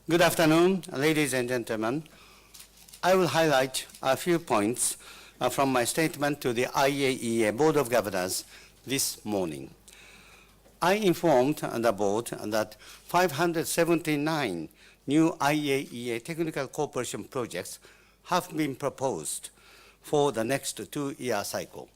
Good afternoon, ladies and gentlemen. I will highlight a few points from my statement to the IAEA Board of Governors this morning. I informed the board that 579 new IAEA technical cooperation projects have been proposed for the next 2-year cycle.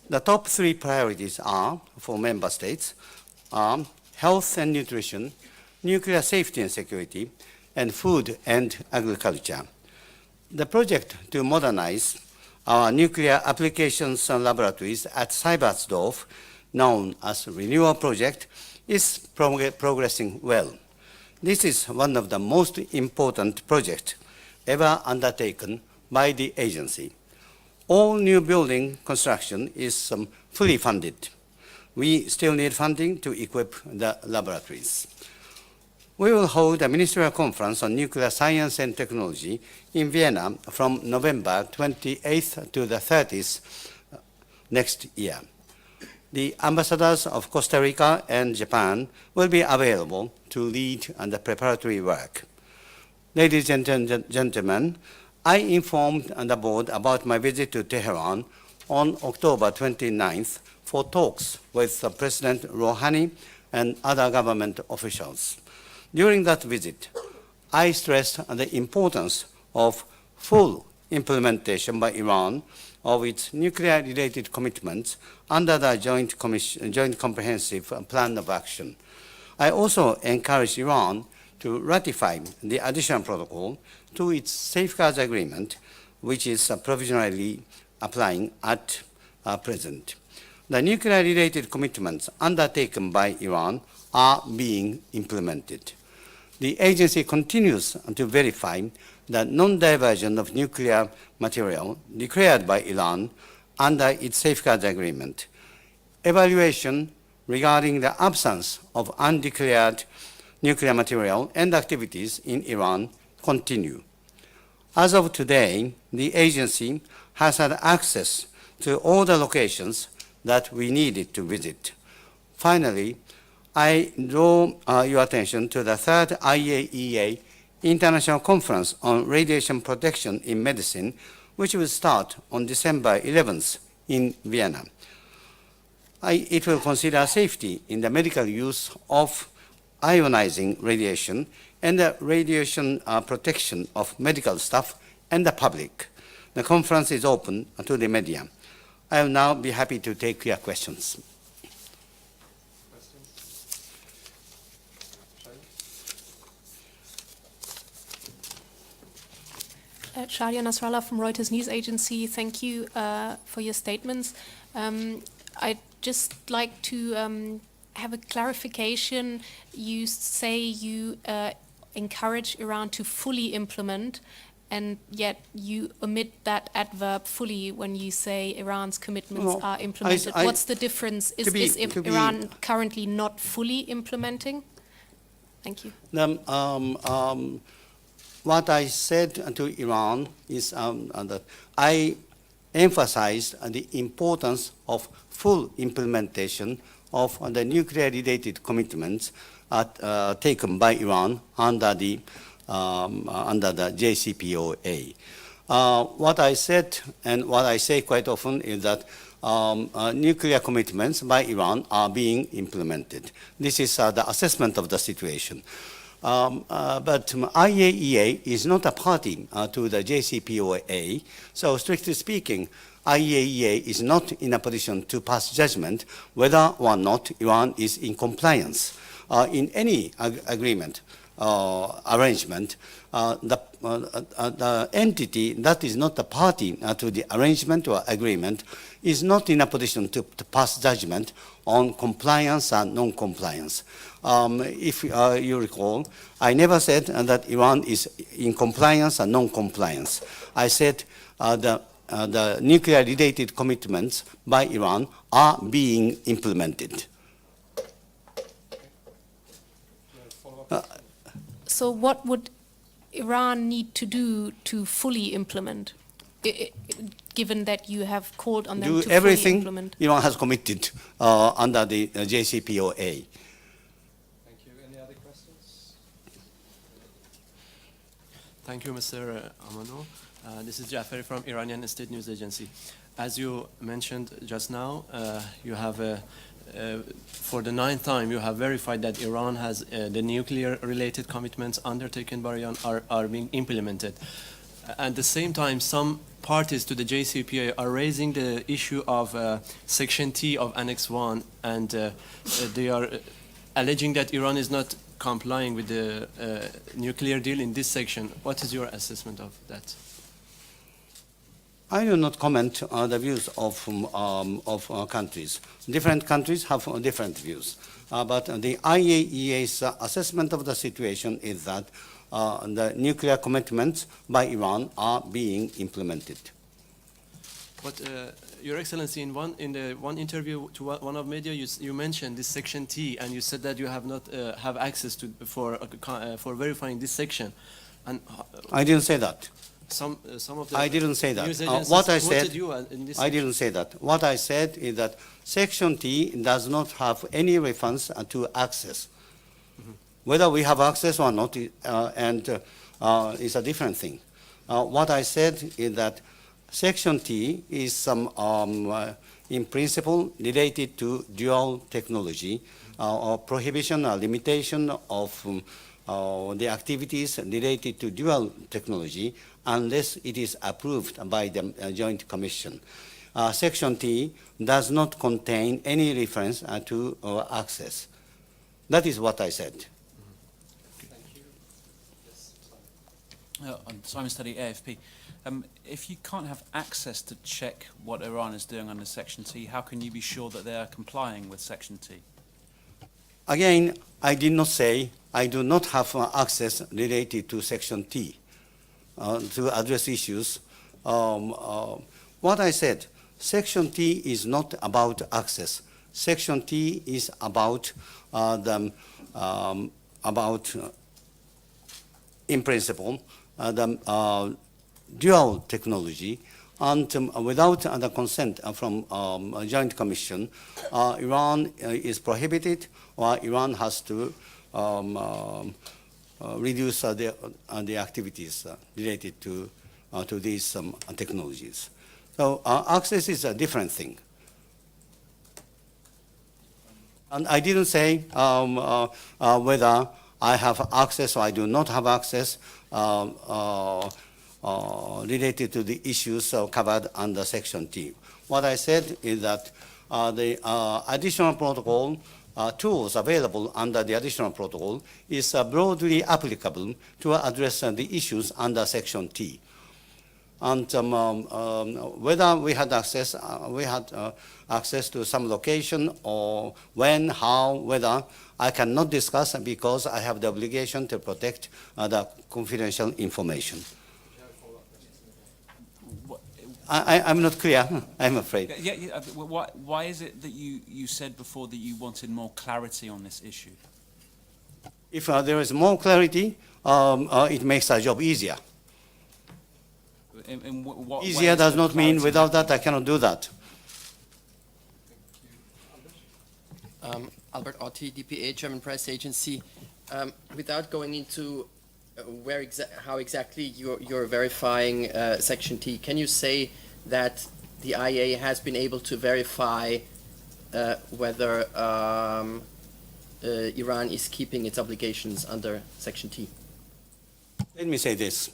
The top 3 priorities are, for member states, health and nutrition, nuclear safety and security, and food and agriculture. The project to modernize our nuclear applications laboratories at Seibertsdorf, known as Renewal Project, is progressing well. This is one of the most important projects ever undertaken by the agency. All new building construction is fully funded. We still need funding to equip the laboratories. We will hold a ministerial conference on nuclear science and technology in Vienna from November 28th to the 30th next year. The ambassadors of Costa Rica and Japan will be available to lead the preparatory work. Ladies and gentlemen, I informed the board about my visit to Tehran on October 29th for talks with President Rouhani and other government officials. During that visit, I stressed the importance of full implementation by Iran of its nuclear-related commitments under the Joint Comprehensive Plan of Action. I also encouraged Iran to ratify the additional protocol to its Safeguards Agreement, which is provisionally applying at present. The nuclear-related commitments undertaken by Iran are being implemented. The agency continues to verify the non-diversion of nuclear material declared by Iran under its Safeguards Agreement. Evaluation regarding the absence of undeclared nuclear material and activities in Iran continue. As of today, the agency has had access to all the locations that we needed to visit. Finally, I draw your attention to the 3rd IAEA International Conference on Radiation Protection in Medicine, which will start on December 11th in Vienna. It will consider safety in the medical use of ionizing radiation and the radiation protection of medical staff and the public. The conference is open to the media. I will now be happy to take your questions. Shadia Nasrallah from Reuters News Agency. Thank you for your statements. I'd just like to have a clarification. You say you encourage Iran to fully implement, and yet you omit that adverb fully when you say Iran's commitments are implemented. What's the difference? Is Iran currently not fully implementing? Thank you. What I said to Iran is that I emphasized the importance of full implementation of the nuclear-related commitments taken by Iran under the JCPOA. What I said and what I say quite often is that nuclear commitments by Iran are being implemented. This is the assessment of the situation. But IAEA is not a party to the JCPOA, so strictly speaking, IAEA is not in a position to pass judgment whether or not Iran is in compliance. In any agreement, arrangement, the entity that is not a party to the arrangement or agreement is not in a position to pass judgment on compliance and non-compliance. If you recall, I never said that Iran is in compliance and non-compliance. I said the nuclear-related commitments by Iran are being implemented. So what would Iran need to do to fully implement, given that you have called on them to fully implement? Iran has committed under the JCPOA. Thank you. Any other questions? Thank you, Mr. Amano. This is Jafari from Iranian State News Agency. As you mentioned just now, you have, for the 9th time, you have verified that Iran has the nuclear-related commitments undertaken by Iran are being implemented. At the same time, some parties to the JCPOA are raising the issue of Section T of Annex 1, and they are alleging that Iran is not complying with the nuclear deal in this section. What is your assessment of that? I do not comment on the views of countries. Different countries have different views. But the IAEA's assessment of the situation is that the nuclear commitments by Iran are being implemented. But Your Excellency, in one interview to one of media, you mentioned this Section T, and you said that you have not have access to for verifying this section. And I didn't say that. Some of the I didn't say that. news agencies What I quoted said, you in this I didn't say that. What I said is that Section T does not have any reference to access. Whether we have access or not, is a different thing. What I said is that Section T is some, in principle, related to dual technology, or prohibition or limitation of the activities related to dual technology, unless it is approved by the Joint Commission. Section T does not contain any reference to access. That is what I said. I'm Simon Study, AFP. If you can't have access to check what Iran is doing under Section T, how can you be sure that they are complying with Section T? Again, I did not say I do not have access related to Section T to address issues. What I said, Section T is not about access. Section T is about in principle, the dual technology, and without the consent from Joint Commission, Iran is prohibited, or Iran has to reduce the activities related to these technologies. So access is a different thing. And I didn't say whether I have access or I do not have access related to the issues covered under Section T. What I said is that the additional protocol tools available under the additional protocol is broadly applicable to address the issues under Section T. And whether we had access to some location, or when, how, whether, I cannot discuss because I have the obligation to protect the confidential information. I'm not clear, I'm afraid. Why is it that you said before that you wanted more clarity on this issue? If there is more clarity, it makes our job easier. In what Easier does not mean without that I cannot do that. Albert Otti, DPA, German Press Agency. Without going into how exactly you're verifying Section T, can you say that the IAEA has been able to verify whether Iran is keeping its obligations under Section T? Let me say this.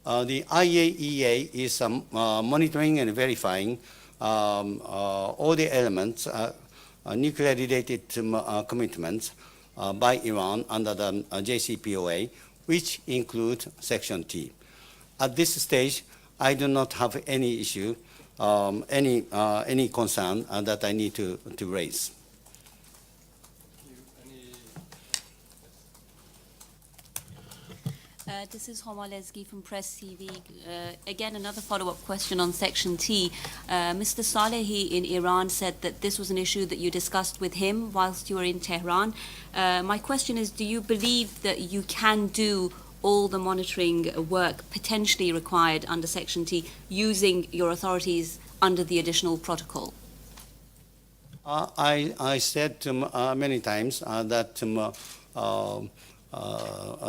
The IAEA is monitoring and verifying all the elements, nuclear-related commitments by Iran under the JCPOA, which include Section T. At this stage, I do not have any issue, any concern that I need to raise. This is Homa Lezgi from Press TV. Again, another follow-up question on Section T. Mr. Salehi in Iran said that this was an issue that you discussed with him whilst you were in Tehran. My question is, do you believe that you can do all the monitoring work potentially required under Section T using your authorities under the additional protocol? I said many times that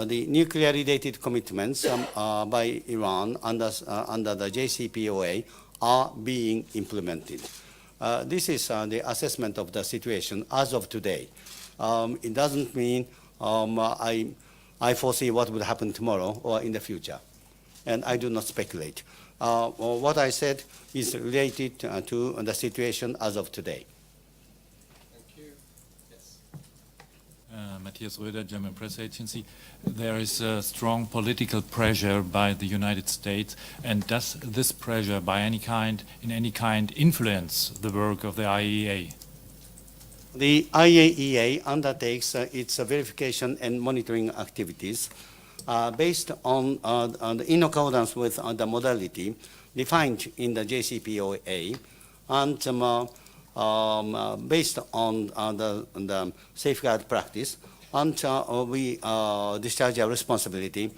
the nuclear-related commitments by Iran under the JCPOA are being implemented. This is the assessment of the situation as of today. It doesn't mean I foresee what will happen tomorrow or in the future, and I do not speculate. What I said is related to the situation as of today. Matthias Röder, German press agency. There is a strong political pressure by the United States, and does this pressure by any kind, in any kind, influence the work of the IAEA? The IAEA undertakes its verification and monitoring activities based on in accordance with the modality defined in the JCPOA and based on the safeguard practice, and we discharge our responsibility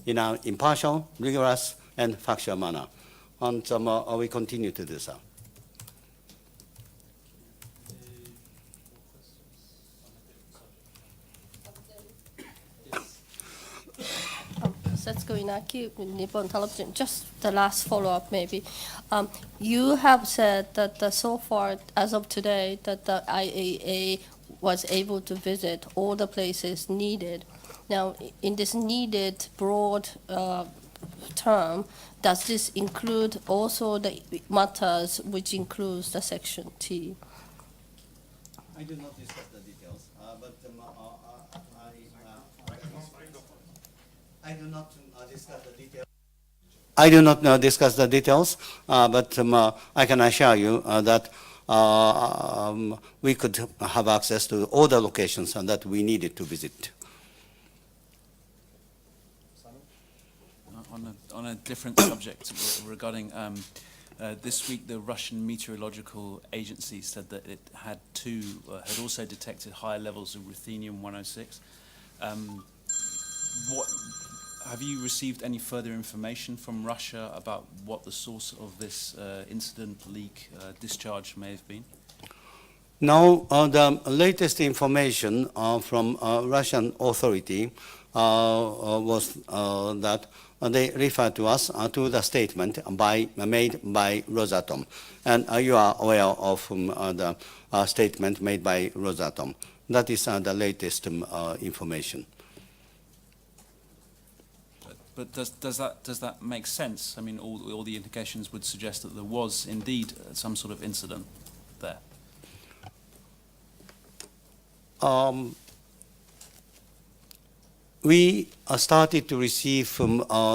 in an impartial, rigorous, and factual manner. And we continue to do so. Setsuko Inaki with Nippon Television. Just the last follow-up, maybe. You have said that so far, as of today, that the IAEA was able to visit all the places needed. Now, in this needed broad term, does this include also the matters which includes the Section T? I do not discuss the details, but I do not discuss the details. I do not discuss the details, but I can assure you that we could have access to all the locations that we needed to visit. On a different subject regarding this week, the Russian Meteorological Agency said that it had also detected higher levels of ruthenium-106. Have you received any further information from Russia about what the source of this incident, leak, discharge may have been? Now, the latest information from Russian authority was that they referred to us to the statement made by Rosatom. And you are aware of the statement made by Rosatom. That is the latest information. But does that make sense? I mean, all the indications would suggest that there was indeed some sort of incident there. We started to receive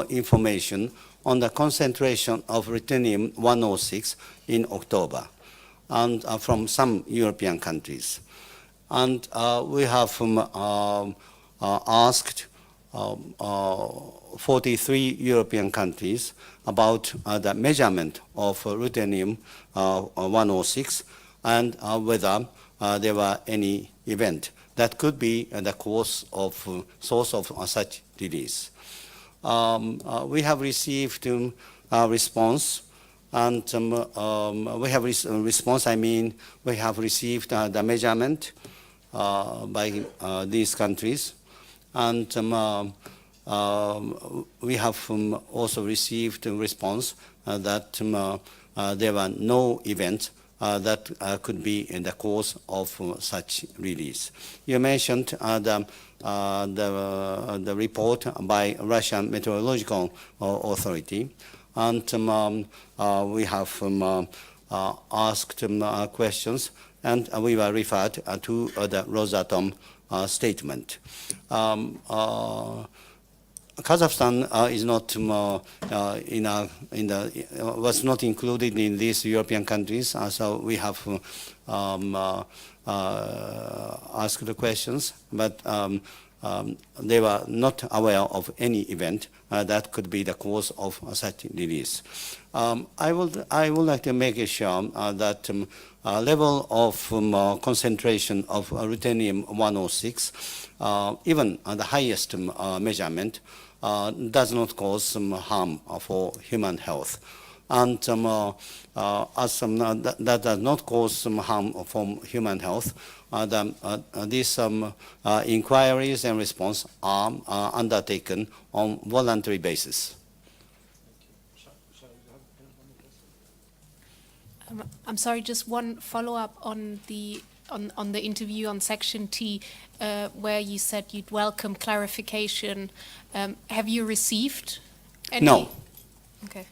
information on the concentration of ruthenium-106 in October, and from some European countries. And we have asked 43 European countries about the measurement of ruthenium-106 and whether there were any event that could be the source of such release. We have received a response, and we have response. I mean, we have received the measurement by these countries, and we have also received a response that there were no events that could be in the cause of such release. You mentioned the report by Russian Meteorological Authority, and we have asked questions, and we were referred to the Rosatom statement. Kazakhstan is not was not included in these European countries, so we have asked the questions, but they were not aware of any event that could be the cause of such release. I would like to make sure that level of concentration of ruthenium-106, even the highest measurement, does not cause harm for human health. and that does not cause some harm from human health. These inquiries and response are undertaken on voluntary basis. I'm sorry, just one follow-up on the interview on Section T, where you said you'd welcome clarification. Have you received any? No. Okay.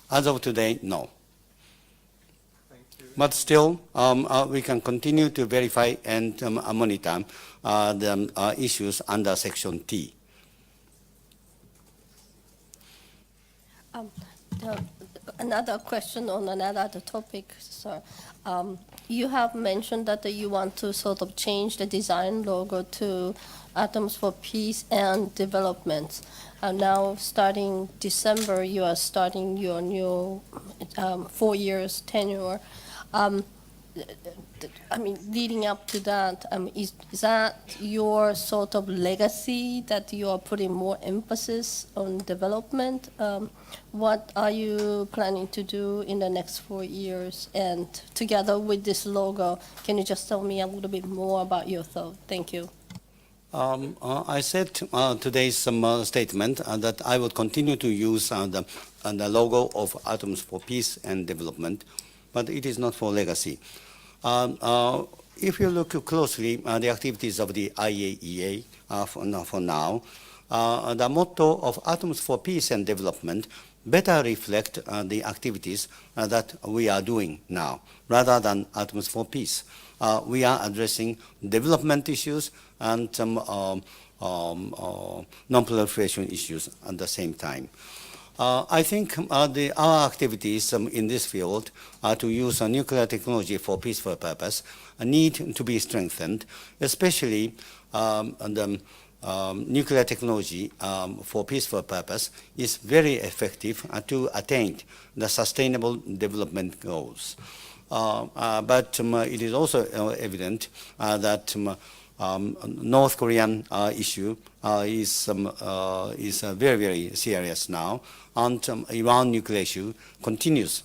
As of today, no. But still, we can continue to verify and monitor the issues under Section T. Another question on another topic, sir. You have mentioned that you want to sort of change the design logo to Atoms for Peace and Development. Now, starting December, you are starting your new 4 years tenure. I mean, leading up to that, is that your sort of legacy that you are putting more emphasis on development? What are you planning to do in the next 4 years? And together with this logo, can you just tell me a little bit more about your thought? Thank you. I said today's statement that I will continue to use the logo of Atoms for Peace and Development, but it is not for legacy. If you look closely at the activities of the IAEA for now, the motto of Atoms for Peace and Development better reflect the activities that we are doing now, rather than Atoms for Peace. We are addressing development issues and non-proliferation issues at the same time. I think our activities in this field to use nuclear technology for peaceful purpose need to be strengthened, especially the nuclear technology for peaceful purpose is very effective to attain the sustainable development goals. But it is also evident that North Korean issue is very, very serious now, and Iran nuclear issue continues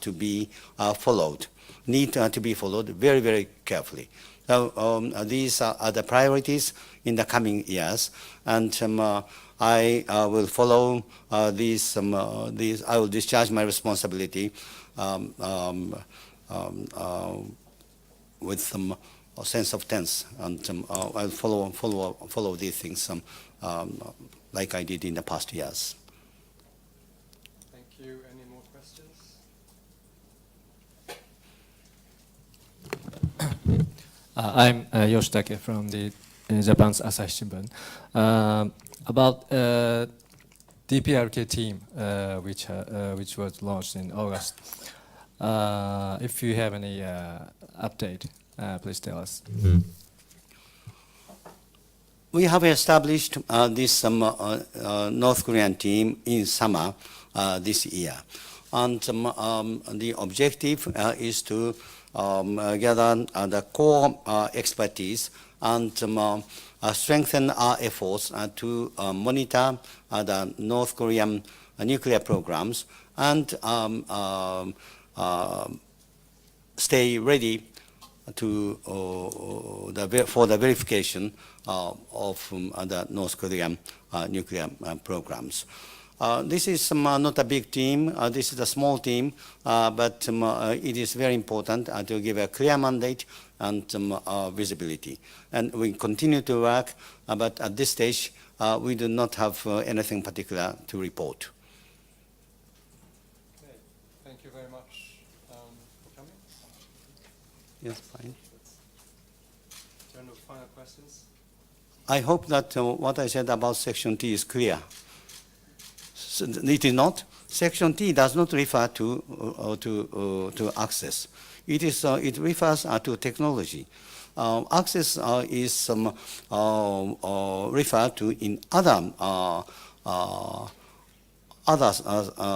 to be followed, need to be followed very, very carefully. So these are the priorities in the coming years, and I will follow these. I will discharge my responsibility with some sense of tense, and I'll follow these things like I did in the past years. Thank you. Any more questions? I'm Yoshitake from the Japan's Asahi Shimbun. About DPRK team, which was launched in August. If you have any update, please tell us. We have established this North Korean team in summer this year, and the objective is to gather the core expertise and strengthen our efforts to monitor the North Korean nuclear programs and stay ready for the verification of the North Korean nuclear programs. This is not a big team. This is a small team, but it is very important to give a clear mandate and visibility. And we continue to work, but at this stage, we do not have anything particular to report. Okay. Thank you very much for coming. Yes, fine. Turn to final questions. I hope that what I said about Section T is clear. So it is not. Section T does not refer to access. It refers to technology. Access is referred to in other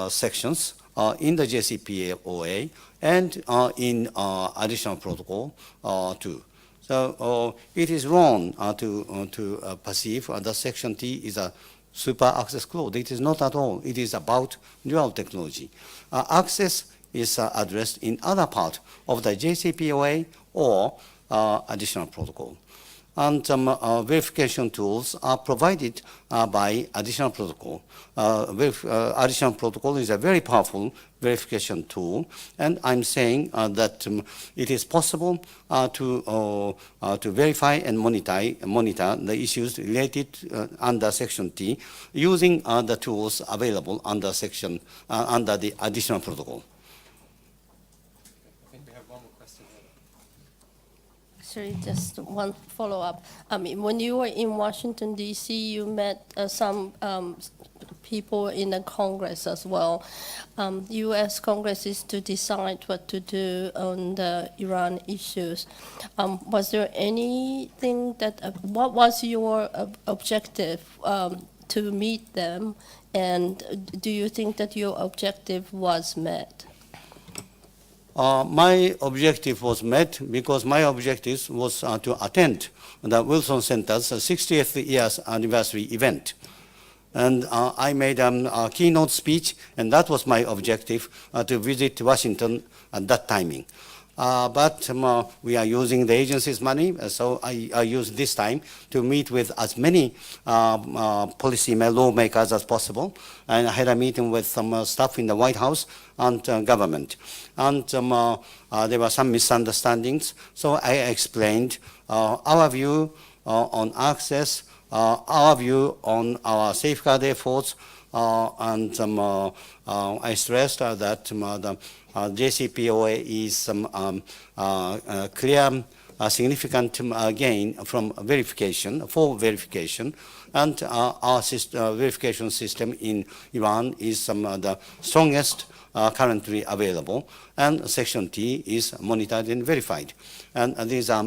sections in the JCPOA and in additional protocol too. So it is wrong to perceive that Section T is a super access clause. It is not at all. It is about dual technology. Access is addressed in other part of the JCPOA or additional protocol. And verification tools are provided by additional protocol. Additional protocol is a very powerful verification tool, and I'm saying that it is possible to verify and monitor the issues related under Section T using the tools available under under the additional protocol. Actually, just one follow-up. I mean, when you were in Washington, D.C., you met some people in the Congress as well. U.S. Congress is to decide what to do on the Iran issues. Was there anything that, what was your objective to meet them, and do you think that your objective was met? My objective was met because my objective was to attend the Wilson Center's 60th years anniversary event. And I made a keynote speech, and that was my objective, to visit Washington at that timing. But we are using the agency's money, so I used this time to meet with as many policy lawmakers as possible. And I had a meeting with some staff in the White House and government. And there were some misunderstandings, so I explained our view on access, our view on our safeguard efforts, and I stressed that the JCPOA is clear, significant gain from verification, and our verification system in Iran is the strongest currently available, and Section T is monitored and verified. And these are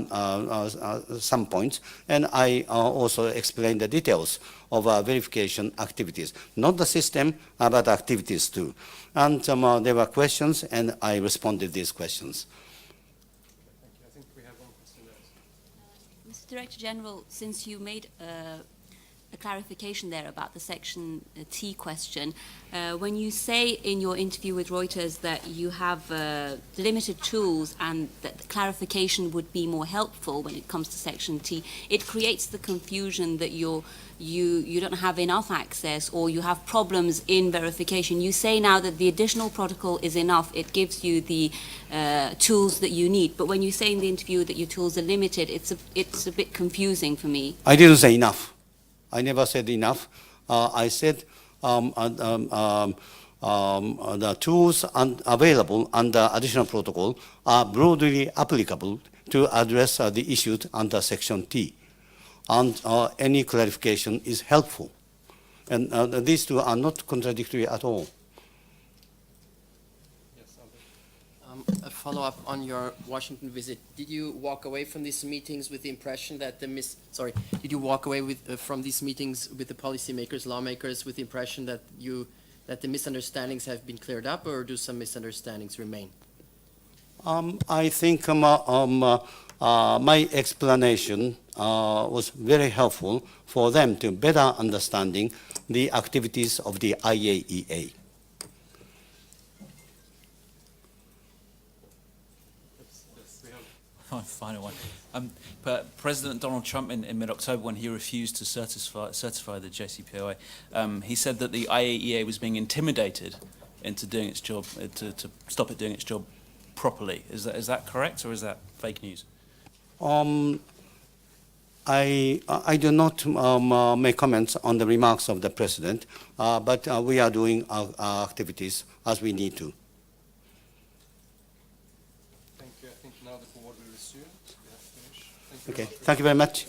some points, and I also explained the details of verification activities, not the system, but activities too. And there were questions, and I responded these questions. I think we have one question there. Mr. Director General, since you made a clarification there about the Section T question, when you say in your interview with Reuters that you have limited tools and that the clarification would be more helpful when it comes to Section T, it creates the confusion that you don't have enough access or you have problems in verification. You say now that the additional protocol is enough, it gives you the tools that you need, but when you say in the interview that your tools are limited, it's a bit confusing for me. I didn't say enough. I never said enough. I said the tools available under additional protocol are broadly applicable to address the issues under Section T. And any clarification is helpful. And these two are not contradictory at all. A follow-up on your Washington visit. Did you walk away from these meetings with the impression that did you walk away from these meetings with the policymakers, lawmakers, with the impression that the misunderstandings have been cleared up, or do some misunderstandings remain? I think my explanation was very helpful for them to better understanding the activities of the IAEA. Final one. But President Donald Trump in mid-October, when he refused to certify the JCPOA, he said that the IAEA was being intimidated into doing its job, to stop it doing its job properly. Is that correct, or is that fake news? I do not make comments on the remarks of the President, but we are doing our activities as we need to. Thank you. I think now the board will resume. We have finished. Okay, thank you very much.